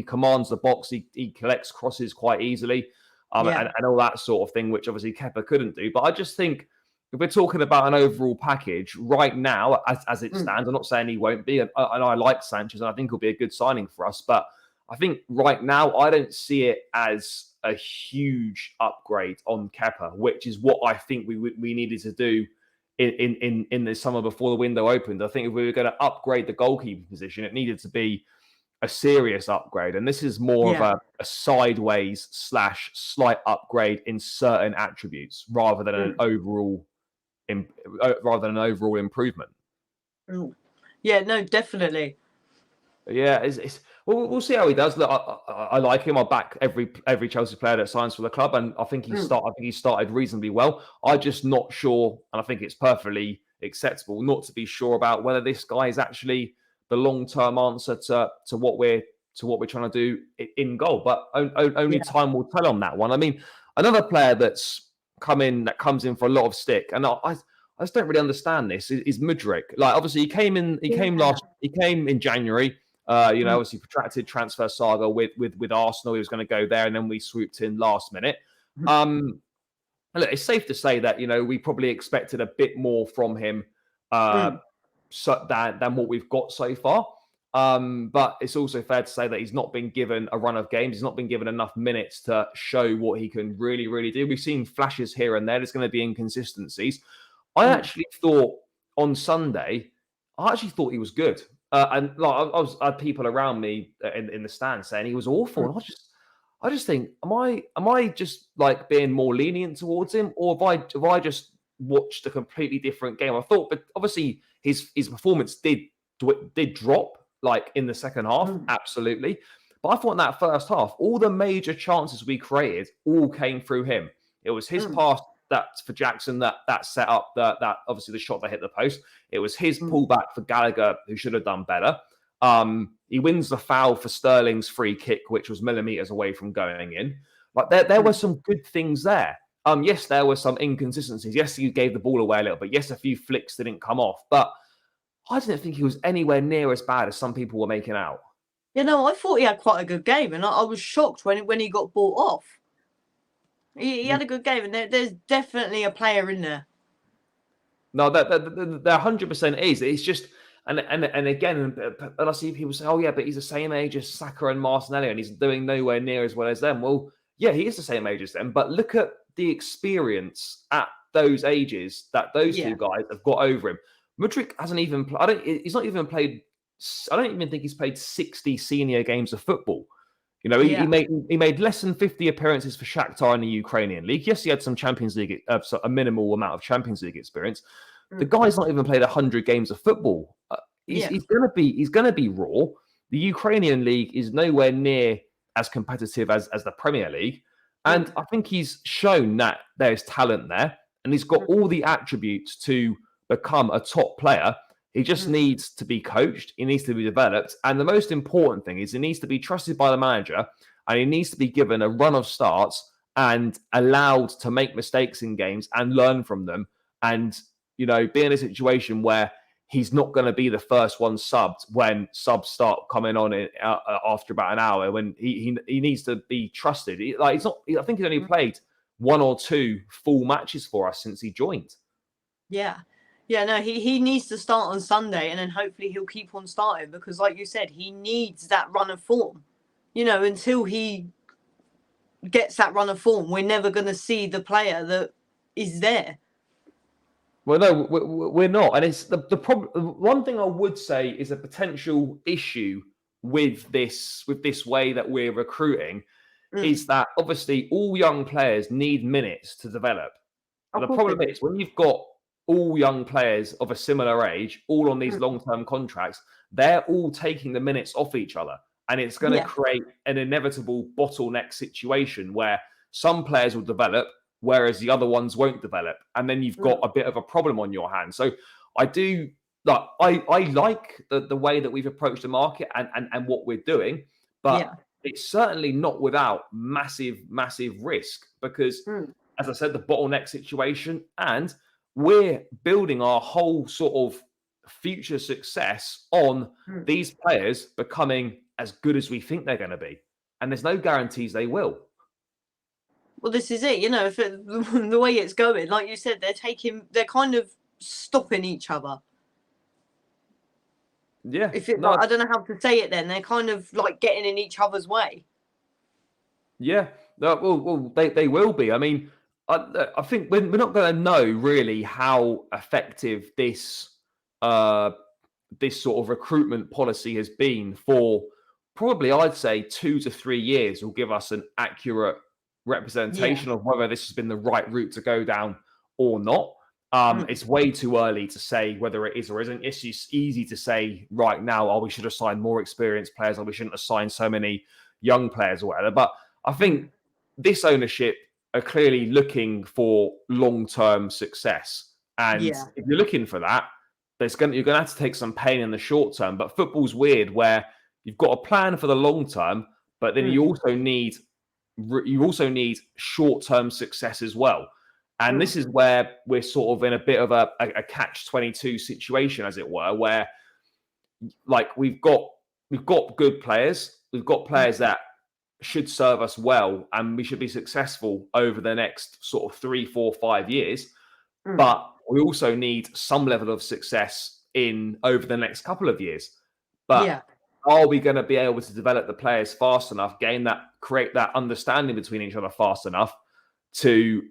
commands the box. He collects crosses quite easily, and all that sort of thing, which obviously Kepa couldn't do. But I just think if we're talking about an overall package right now, as it stands, I'm not saying he won't be, and I like Sanchez, and I think he'll be a good signing for us. But I think right now, I don't see it as a huge upgrade on Kepa, which is what I think we needed to do in the summer before the window opened. I think if we were going to upgrade the goalkeeper position, it needed to be a serious upgrade. And this is more of a sideways / slight upgrade in certain attributes rather than an overall improvement. Yeah, no, definitely. Yeah, we'll see how he does. Look, I like him. I back every Chelsea player that signs for the club, and I think he started reasonably well. I'm just not sure, and I think it's perfectly acceptable not to be sure about whether this guy is actually the long-term answer to what we're trying to do in goal. But only time will tell on that one. I mean, another player that comes in for a lot of stick, and I just don't really understand this, is Mudryk. Like, obviously, he came in January. Obviously protracted transfer saga with Arsenal. He was going to go there, and then we swooped in last minute. Look, it's safe to say that, you know, we probably expected a bit more from him than what we've got so far. But it's also fair to say that he's not been given a run of games. He's not been given enough minutes to show what he can really, really do. We've seen flashes here and there. There's going to be inconsistencies. I actually thought on Sunday, he was good. And like I had people around me in the stand saying he was awful. And I just think, am I just like being more lenient towards him, or have I just watched a completely different game? I thought, but obviously his performance did drop like in the second half, absolutely. But I thought in that first half, all the major chances we created all came through him. It was his pass that for Jackson that set up that obviously the shot that hit the post. It was his pullback for Gallagher, who should have done better. He wins the foul for Sterling's free kick, which was millimeters away from going in. Like there were some good things there. Yes, there were some inconsistencies. Yes, he gave the ball away a little bit. Yes, a few flicks didn't come off, but I didn't think he was anywhere near as bad as some people were making out. I thought he had quite a good game, and I was shocked when he got bought off. He had a good game, and there's definitely a player in there. No, there 100% is. It's just, and again, and I see people say, "Oh yeah, but he's the same age as Saka and Martinelli, and he's doing nowhere near as well as them." Well, yeah, he is the same age as them, but look at the experience at those ages that those two guys have got over him. Mudryk hasn't even. He's not even played. I don't even think he's played 60 senior games of football. You know, he made less than 50 appearances for Shakhtar in the Ukrainian league. Yes, he had some Champions League, a minimal amount of Champions League experience. The guy's not even played 100 games of football. He's gonna be raw. The Ukrainian league is nowhere near as competitive as the Premier League, and I think he's shown that there's talent there, and he's got all the attributes to become a top player. He just needs to be coached. He needs to be developed. And the most important thing is he needs to be trusted by the manager, and he needs to be given a run of starts and allowed to make mistakes in games and learn from them. And, you know, be in a situation where he's not going to be the first one subbed when subs start coming on after about an hour, when he needs to be trusted. I think he's only played one or two full matches for us since he joined. Yeah. Yeah, no, he needs to start on Sunday, and then hopefully he'll keep on starting, because like you said, he needs that run of form. You know, until he gets that run of form, we're never going to see the player that is there. Well, no, we're not. And it's the problem. One thing I would say is a potential issue with this way that we're recruiting is that obviously all young players need minutes to develop. But the problem is when you've got all young players of a similar age, all on these long-term contracts, they're all taking the minutes off each other. And it's going to create an inevitable bottleneck situation where some players will develop, whereas the other ones won't develop. And then you've got a bit of a problem on your hands. So I like the way that we've approached the market and what we're doing, but it's certainly not without massive, massive risk, because as I said, the bottleneck situation, and we're building our whole sort of future success on these players becoming as good as we think they're going to be. And there's no guarantees they will. Well, this is it. You know, if the way it's going, like you said, they're kind of stopping each other. Yeah. I don't know how to say it then. They're kind of like getting in each other's way. Yeah. Well, they will be. I mean, I think we're not going to know really how effective this sort of recruitment policy has been for probably, I'd say, 2 to 3 years. Will give us an accurate representation of whether this has been the right route to go down or not. It's way too early to say whether it is or isn't. It's just easy to say right now, oh, we should have signed more experienced players, or we shouldn't have signed so many young players or whatever. But I think this ownership are clearly looking for long-term success. And if you're looking for that, you're going to have to take some pain in the short term. But football's weird, where you've got a plan for the long term, but then you also need short-term success as well. And this is where we're sort of in a bit of a catch-22 situation, as it were, where like we've got good players, we've got players that should serve us well, and we should be successful over the next sort of 3, 4, 5 years. But we also need some level of success over the next couple of years. But are we going to be able to develop the players fast enough, create that understanding between each other fast enough to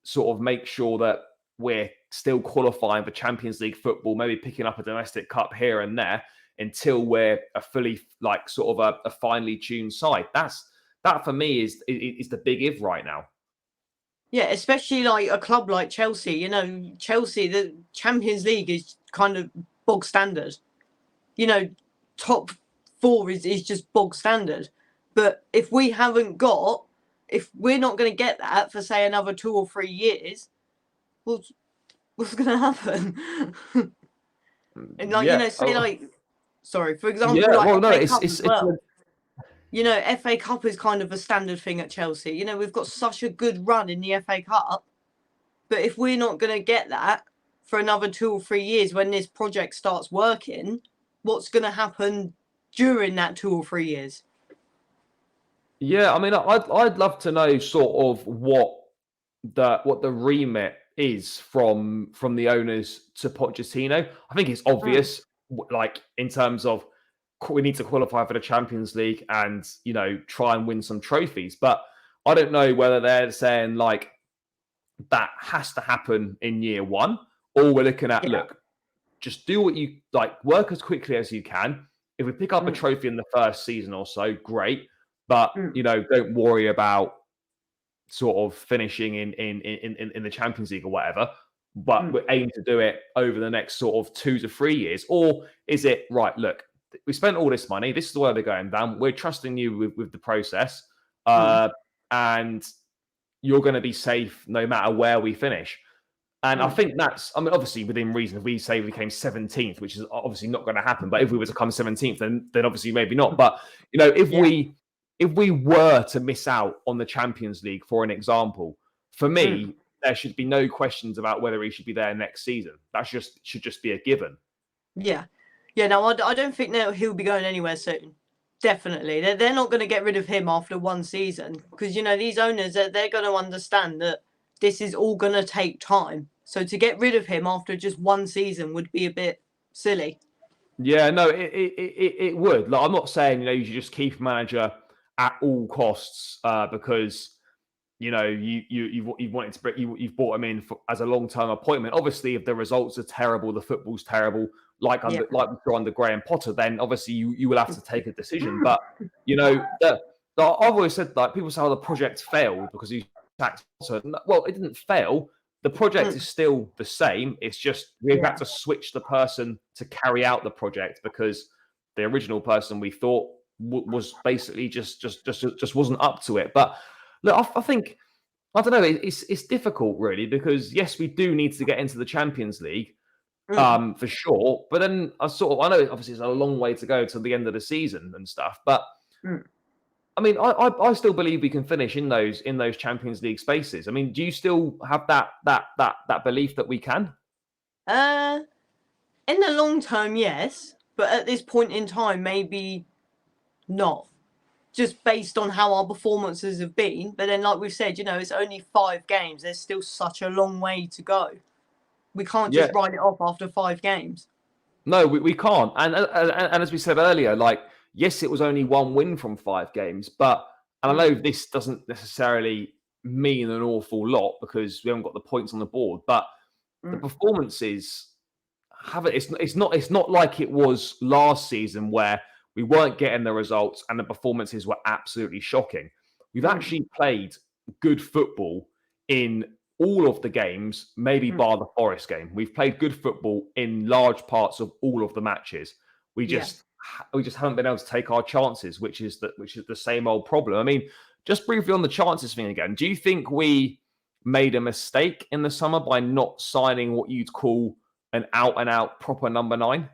sort of make sure that we're still qualifying for Champions League football, maybe picking up a domestic cup here and there until we're a fully sort of a finely tuned side. That for me is the big if right now. Yeah, especially like a club like Chelsea. You know, Chelsea, the Champions League is kind of bog standard. You know, top 4 is just bog standard. But if we're not going to get that for say another 2 or 3 years, what's going to happen? And like, you know, say like, sorry, for example, like FA Cup as well. You know, FA Cup is kind of a standard thing at Chelsea. You know, we've got such a good run in the FA Cup. But if we're not going to get that for another 2 or 3 years when this project starts working, what's going to happen during that 2 or 3 years? Yeah, I mean, I'd love to know sort of what the remit is from the owners to Pochettino. I think it's obvious, like in terms of we need to qualify for the Champions League and, you know, try and win some trophies. But I don't know whether they're saying like that has to happen in year 1, or we're looking at, look, just do what you like, work as quickly as you can. If we pick up a trophy in the first season or so, great. But, you know, don't worry about sort of finishing in the Champions League or whatever. But we aim to do it over the next sort of 2 to 3 years. Or is it, right, look, we spent all this money. This is where they're going down. We're trusting you with the process. And you're going to be safe no matter where we finish. And I think that's, I mean, obviously within reason, if we say we came 17th, which is obviously not going to happen, but if we were to come 17th, then obviously maybe not. But, you know, if we were to miss out on the Champions League, for an example, for me, there should be no questions about whether he should be there next season. That should just be a given. Yeah. Yeah, no, I don't think he'll be going anywhere soon. Definitely. They're not going to get rid of him after 1 season because, you know, these owners, they're going to understand that this is all going to take time. So to get rid of him after just 1 season would be a bit silly. Yeah, no, it would. Like, I'm not saying, you know, you should just keep a manager at all costs because, you know, you've wanted to you've brought him in as a long-term appointment. Obviously, if the results are terrible, the football's terrible, like we saw under Graham Potter, then obviously you will have to take a decision. But, you know, I've always said, like, people say, oh, the project failed because he sacked Potter. Well, it didn't fail. The project is still the same. It's just we've had to switch the person to carry out the project because the original person we thought was basically just wasn't up to it. But look, I think, I don't know, it's difficult really because yes, we do need to get into the Champions League for sure. But then I know obviously it's a long way to go to the end of the season and stuff. But I mean, I still believe we can finish in those Champions League spaces. I mean, do you still have that belief that we can? In the long term, yes, but at this point in time, maybe not. Just based on how our performances have been. But then, like we've said, you know, it's only 5 games. There's still such a long way to go. We can't just write it off after 5 games. No, we can't. And as we said earlier, like, yes, it was only 1 win from 5 games, but and I know this doesn't necessarily mean an awful lot because we haven't got the points on the board, but the performances it's not like it was last season where we weren't getting the results and the performances were absolutely shocking. We've actually played good football in all of the games, maybe bar the Forest game. We've played good football in large parts of all of the matches. We just haven't been able to take our chances, which is the same old problem. I mean, just briefly on the chances thing again, do you think we made a mistake in the summer by not signing what you'd call an out-and-out proper number 9?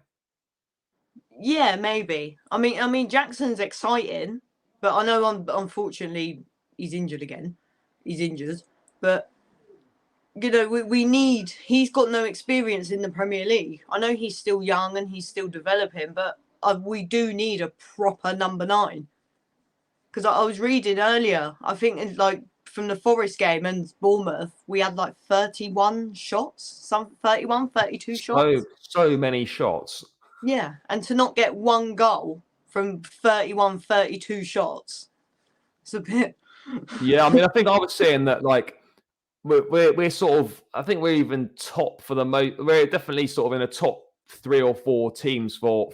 Yeah, maybe. I mean, Jackson's exciting, but I know unfortunately he's injured again. He's injured, but you know he's got no experience in the Premier League. I know he's still young and he's still developing, but we do need a proper number 9. Because I was reading earlier, I think it's like from the Forest game and Bournemouth, we had like 31 shots, 32 shots. So many shots. Yeah, and to not get 1 goal from 31, 32 shots. It's a bit. Yeah, I mean, I think I was saying that like we're sort of, I think we're even top for the most. We're definitely sort of in the top 3 or 4 teams for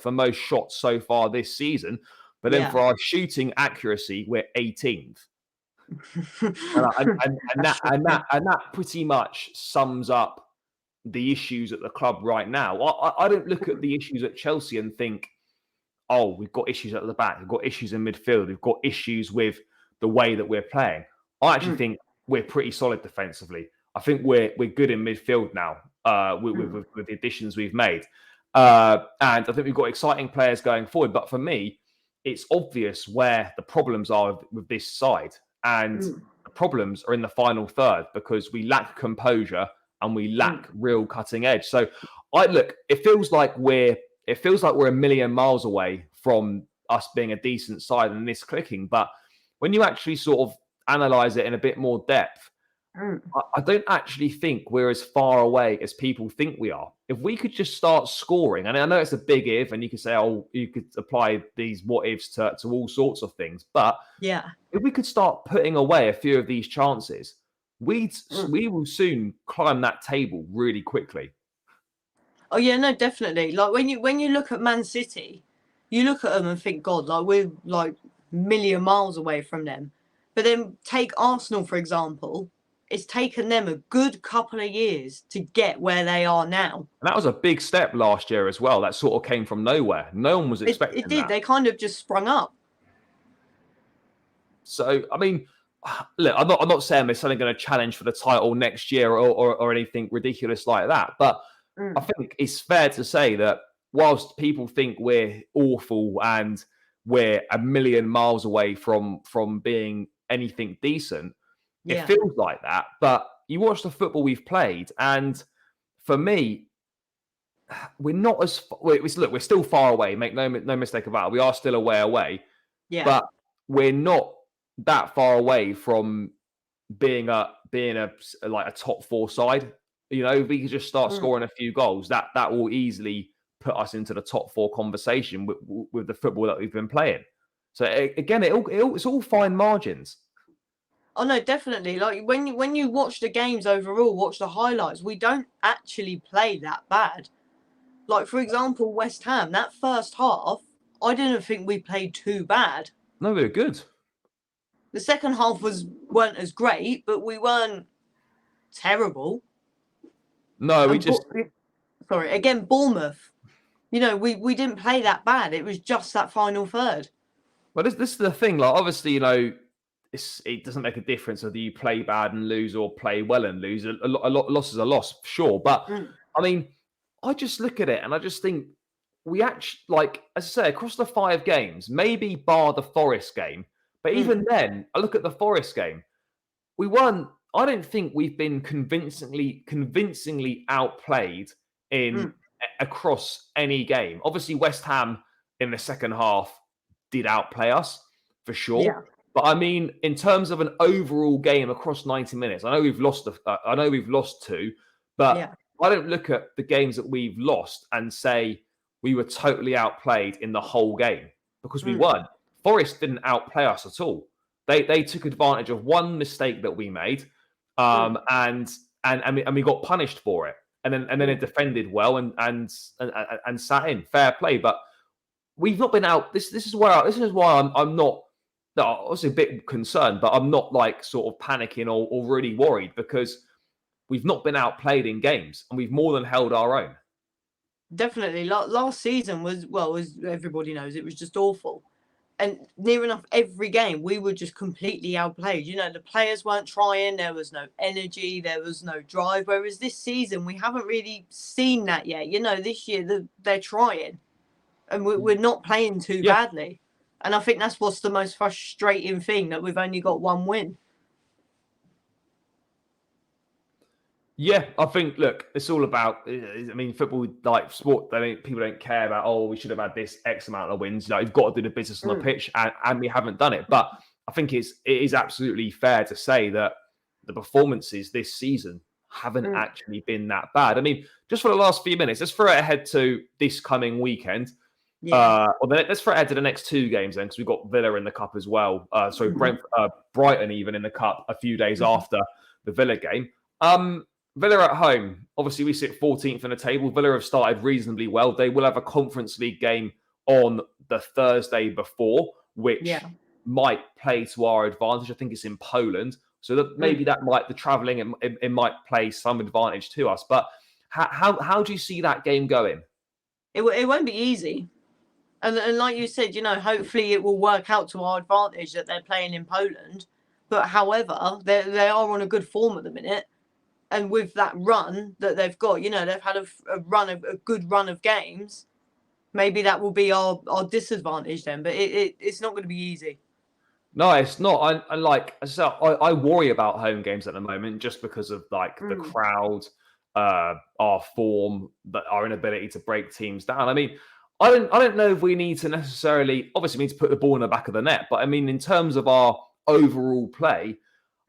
most shots so far this season. But then Yeah. for our shooting accuracy, we're 18th. And That's shocking. that pretty much sums up the issues at the club right now. I don't look at the issues at Chelsea and think, oh, we've got issues at the back, we've got issues in midfield, we've got issues with the way that we're playing. I actually think we're pretty solid defensively. I think we're good in midfield now with the additions we've made. And I think we've got exciting players going forward. But for me, it's obvious where the problems are with this side. And the problems are in the final third because we lack composure and we lack real cutting edge. So it feels like we're a million miles away from us being a decent side and this clicking. But when you actually sort of analyze it in a bit more depth, I don't actually think we're as far away as people think we are. If we could just start scoring, and I know it's a big if, and you could say, oh, you could apply these what ifs to all sorts of things. But yeah, if we could start putting away a few of these chances, we will soon climb that table really quickly. Oh yeah, no, definitely. Like when you look at Man City, you look at them and think, God, like we're like million miles away from them. But then take Arsenal, for example. It's taken them a good couple of years to get where they are now. And that was a big step last year as well. That sort of came from nowhere. No one was expecting it did. that. They kind of just sprung up. So, I mean, look, I'm not saying they're suddenly going to challenge for the title next year or anything ridiculous like that. But I think it's fair to say that whilst people think we're awful and we're a million miles away from being anything decent, it feels like that. But you watch the football we've played, and for me, we're not as look. We're still far away. Make no mistake about it. We are still a way away. Yeah. But we're not that far away from being a like a top 4 side. You know, if we could just start scoring a few goals, that will easily put us into the top 4 conversation with the football that we've been playing. So again, it's all fine margins. Oh no, definitely. Like when you watch the games overall, watch the highlights, we don't actually play that bad. Like for example, West Ham, that first half, I didn't think we played too bad. No, we were good. The second half weren't as great, but we weren't terrible. No, we just sorry, again, Bournemouth. You know, we didn't play that bad. It was just that final third. Well, this is the thing. Like, obviously, you know, it doesn't make a difference whether you play bad and lose or play well and lose. A loss is a loss, sure. But I mean, I just look at it and I just think we actually, like, as I say, across the 5 games, maybe bar the Forest game, but even then, I look at the Forest game. We weren't. I don't think we've been convincingly outplayed in across any game. Obviously, West Ham in the second half did outplay us for sure. Yeah. But I mean, in terms of an overall game across 90 minutes, I know we've lost 2, but I don't look at the games that we've lost and say we were totally outplayed in the whole game because we weren't. Forest didn't outplay us at all. They took advantage of one mistake that we made, and we got punished for it. And then it defended well and sat in. Fair play, but we've not been out. This is why I'm not. No, I was a bit concerned, but I'm not like sort of panicking or really worried because we've not been outplayed in games and we've more than held our own. Definitely. Last season was, well, as everybody knows, it was just awful. And near enough every game, we were just completely outplayed. You know, the players weren't trying. There was no energy. There was no drive. Whereas this season, we haven't really seen that yet. You know, this year, they're trying. And we're not playing too badly. And I think that's what's the most frustrating thing, that we've only got 1 win. Yeah, I think, look, it's all about, I mean, football, like sport, people don't care about, oh, we should have had this X amount of wins. You know, you've got to do the business on the pitch, and we haven't done it. But I think it is absolutely fair to say that the performances this season haven't actually been that bad. I mean, just for the last few minutes, let's throw it ahead to this coming weekend. Yeah. Well, then let's throw ahead to the next 2 games then, because we've got Villa in the cup as well. Brighton even in the cup a few days after the Villa game. Villa at home. Obviously, we sit 14th in the table. Villa have started reasonably well. They will have a Conference League game on the Thursday before, which might play to our advantage. I think it's in Poland. So that maybe that might, the travelling, it might play some advantage to us. But how do you see that game going? It won't be easy. And like you said, hopefully it will work out to our advantage that they're playing in Poland. But however, they are on a good form at the minute. And with that run that they've got, they've had a good run of games. Maybe that will be our disadvantage then. But it's not going to be easy. No, it's not. I worry about home games at the moment just because of the crowd, our form, our inability to break teams down. I mean, I don't know if we need to necessarily, obviously, we need to put the ball in the back of the net. But I mean, in terms of our overall play,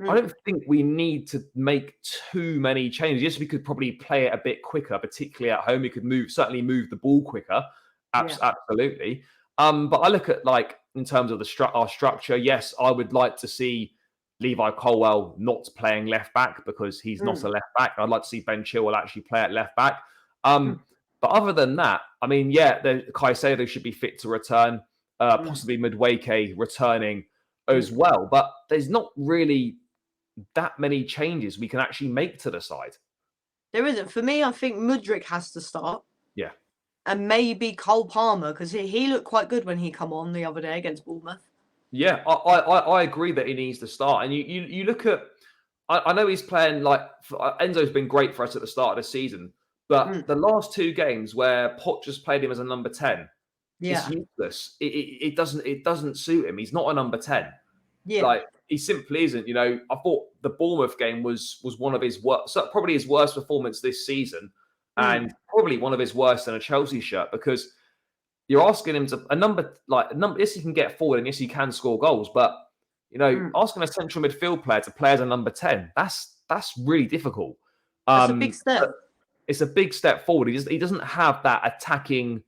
I don't think we need to make too many changes. Yes, we could probably play it a bit quicker, particularly at home. We could certainly move the ball quicker. Absolutely. But I look at in terms of our structure. Yes, I would like to see Levi Colwell not playing left back because he's not a left back. I'd like to see Ben Chilwell actually play at left back. But other than that, I mean, Caicedo should be fit to return. Possibly Mudryk returning as well. But there's not really that many changes we can actually make to the side. There isn't. For me, I think Mudryk has to start. Yeah. And maybe Cole Palmer, because he looked quite good when he come on the other day against Bournemouth. Yeah, I agree that he needs to start. And you look at, I know he's playing Enzo's been great for us at the start of the season, but the last 2 games where Poch just played him as a number 10, it's useless. It doesn't suit him. He's not a number 10. Yeah. He simply isn't. I thought the Bournemouth game was one of his worst, probably his worst performance this season, and probably one of his worst in a Chelsea shirt, because you're asking him to a number. Yes, he can get forward and yes, he can score goals, but asking a central midfield player to play as a number 10, that's really difficult. That's a big step. It's a big step forward. He doesn't have that attacking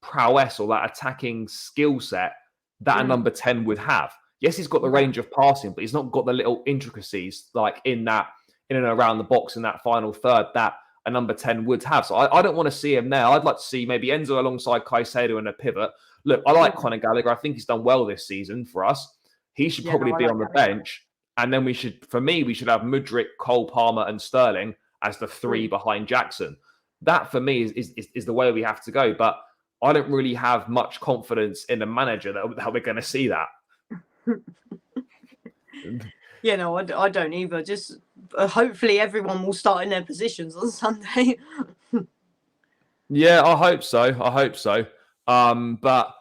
prowess or that attacking skill set that a number 10 would have. Yes, he's got the range of passing, but he's not got the little intricacies in and around the box in that final third that a number 10 would have. So I don't want to see him there. I'd like to see maybe Enzo alongside Caicedo in a pivot. Look, I like Conor Gallagher. I think he's done well this season for us. He should probably be on the bench. And then we should have Mudryk, Cole Palmer and Sterling as the 3 behind Jackson. That for me is the way we have to go. But I don't really have much confidence in the manager that we're going to see that. Yeah, no, I don't either. Just hopefully everyone will start in their positions on Sunday. Yeah, I hope so. But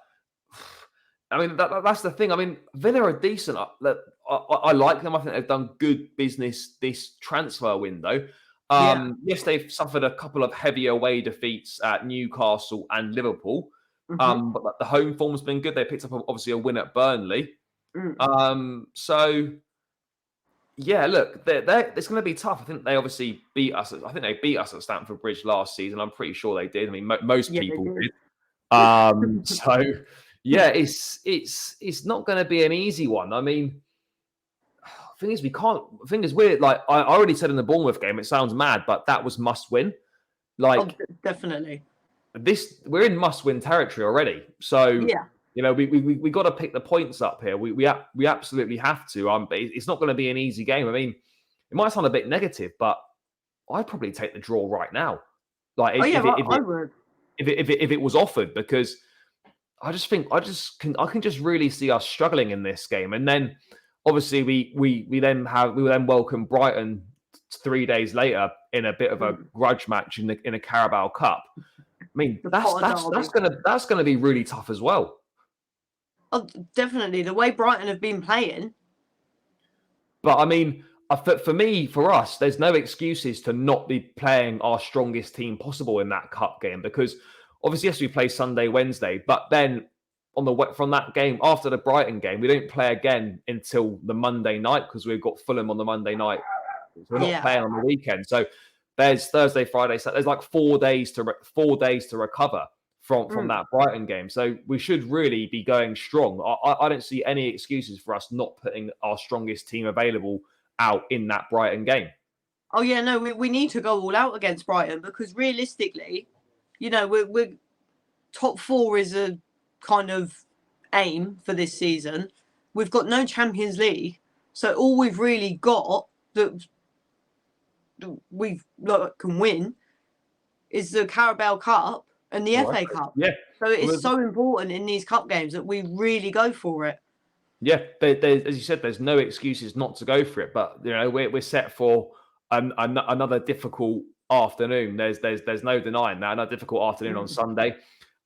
I mean, that's the thing. I mean, Villa are decent. I like them. I think they've done good business this transfer window. Yes, they've suffered a couple of heavy away defeats at Newcastle and Liverpool. But the home form's been good. They picked up obviously a win at Burnley. So yeah, look, it's going to be tough. I think they obviously beat us. I think they beat us at Stamford Bridge last season. I'm pretty sure they did. I mean, most people did. So yeah, it's not going to be an easy one. I mean, thing is weird. I already said in the Bournemouth game, it sounds mad, but that was must win. Definitely. We're in must win territory already. So we got to pick the points up here. We absolutely have to. But it's not going to be an easy game. I mean, it might sound a bit negative, but I'd probably take the draw right now. I would. If it was offered, because I just think I can just really see us struggling in this game. And then obviously we then welcome Brighton 3 days later in a bit of a grudge match in a Carabao Cup. I mean, that's gonna be really tough as well. Oh, definitely. The way Brighton have been playing. But I mean, for us, there's no excuses to not be playing our strongest team possible in that cup game, because obviously, yes, we play Sunday, Wednesday, but then from that game, after the Brighton game, we don't play again until the Monday night, because we've got Fulham on the Monday night. So we're not playing on the weekend. So there's Thursday, Friday, so there's 4 days to recover from that Brighton game. So we should really be going strong. I don't see any excuses for us not putting our strongest team available out in that Brighton game. Oh yeah, no, we need to go all out against Brighton, because realistically, you know, we're top 4 is a kind of aim for this season. We've got no Champions League, so all we've really got that we can win is the Carabao Cup and the FA Cup. Yeah. So it's so important in these cup games that we really go for it. Yeah, as you said, there's no excuses not to go for it. But you know, we're set for another difficult afternoon. There's no denying that. Another difficult afternoon on Sunday,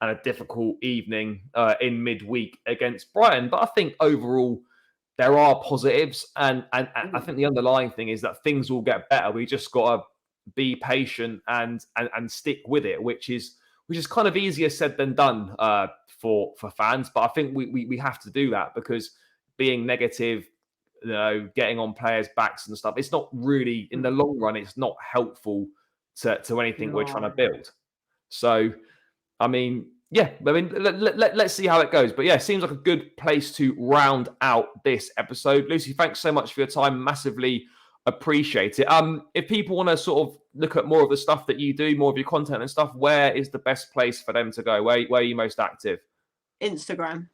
and a difficult evening in midweek against Brighton. But I think overall there are positives, and I think the underlying thing is that things will get better. We just got to be patient and stick with it, which is kind of easier said than done for fans. But I think we have to do that, because being negative, you know, getting on players' backs and stuff, it's not really, in the long run, it's not helpful to anything we're trying to build. So, I mean, yeah, let's see how it goes. But yeah, it seems like a good place to round out this episode. Lucy, thanks so much for your time. Massively appreciate it. If people want to sort of look at more of the stuff that you do, more of your content and stuff, where is the best place for them to go? Where are you most active? Instagram.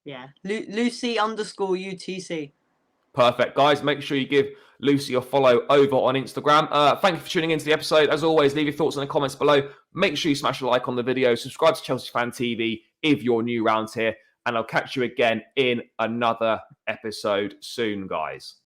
Yeah. Lucy_UTC. Perfect. Guys, make sure you give Lucy a follow over on Instagram. Thank you for tuning into the episode. As always, leave your thoughts in the comments below. Make sure you smash a like on the video. Subscribe to Chelsea Fan TV if you're new around here. And I'll catch you again in another episode soon, guys.